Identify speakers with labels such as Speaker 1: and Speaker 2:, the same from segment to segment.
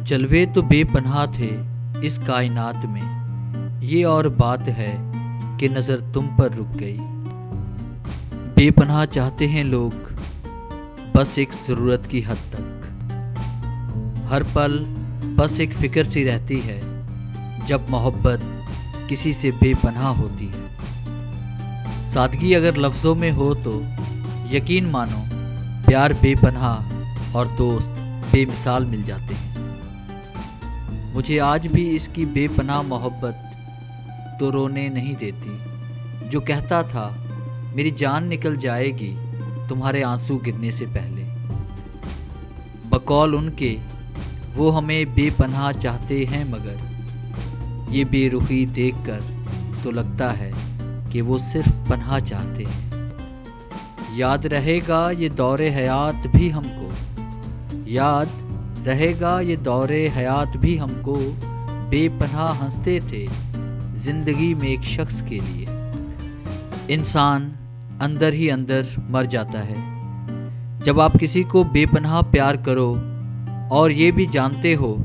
Speaker 1: जलवे तो बेपनाह थे इस कायनात में, ये और बात है कि नज़र तुम पर रुक गई। बेपनाह चाहते हैं लोग बस एक ज़रूरत की हद तक। हर पल बस एक फ़िक्र सी रहती है जब मोहब्बत किसी से बेपनाह होती है। सादगी अगर लफ्ज़ों में हो तो यकीन मानो प्यार बेपनाह और दोस्त बेमिसाल मिल जाते हैं। मुझे आज भी इसकी बेपनाह मोहब्बत तो रोने नहीं देती, जो कहता था मेरी जान निकल जाएगी तुम्हारे आंसू गिरने से पहले। बकौल उनके वो हमें बेपनाह चाहते हैं, मगर ये बेरुखी देखकर तो लगता है कि वो सिर्फ पनाह चाहते हैं। याद रहेगा ये दौरे हयात भी हमको, याद रहेगा ये दौरे हयात भी हमको, बेपनाह हंसते थे ज़िंदगी में एक शख्स के लिए। इंसान अंदर ही अंदर मर जाता है जब आप किसी को बेपनाह प्यार करो और ये भी जानते हो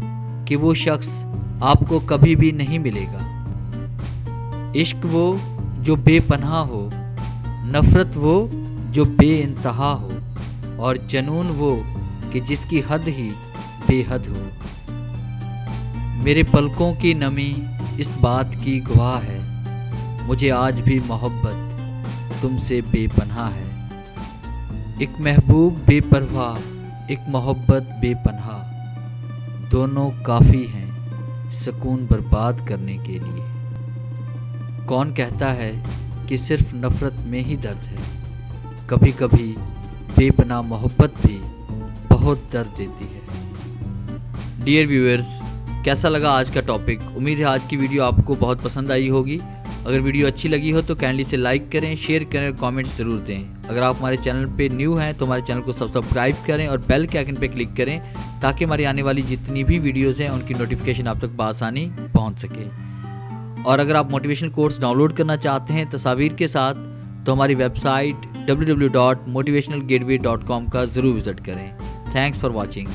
Speaker 1: कि वो शख्स आपको कभी भी नहीं मिलेगा। इश्क वो जो बेपनाह हो, नफ़रत वो जो बेइंतहा हो, और जनून वो कि जिसकी हद ही बेहद हो। मेरे पलकों की नमी इस बात की गवाह है, मुझे आज भी मोहब्बत तुमसे बेपनाह है। एक महबूब बेपरवाह, एक मोहब्बत बेपनाह, दोनों काफ़ी हैं सुकून बर्बाद करने के लिए। कौन कहता है कि सिर्फ नफ़रत में ही दर्द है, कभी कभी बेपनाह मोहब्बत भी बहुत दर्द देती है। डियर व्यूअर्स, कैसा लगा आज का टॉपिक? उम्मीद है आज की वीडियो आपको बहुत पसंद आई होगी। अगर वीडियो अच्छी लगी हो तो काइंडली से लाइक करें, शेयर करें और कमेंट ज़रूर दें। अगर आप हमारे चैनल पे न्यू हैं तो हमारे चैनल को सब्सक्राइब करें और बेल के आइकन पे क्लिक करें ताकि हमारी आने वाली जितनी भी वीडियोज़ हैं उनकी नोटिफिकेशन आप तक बआसानी पहुँच सके। और अगर आप मोटिवेशनल कोर्स डाउनलोड करना चाहते हैं तस्वीर के साथ तो हमारी वेबसाइट www.motivationalgateway.com का ज़रूर विज़िट करें। Thanks for watching.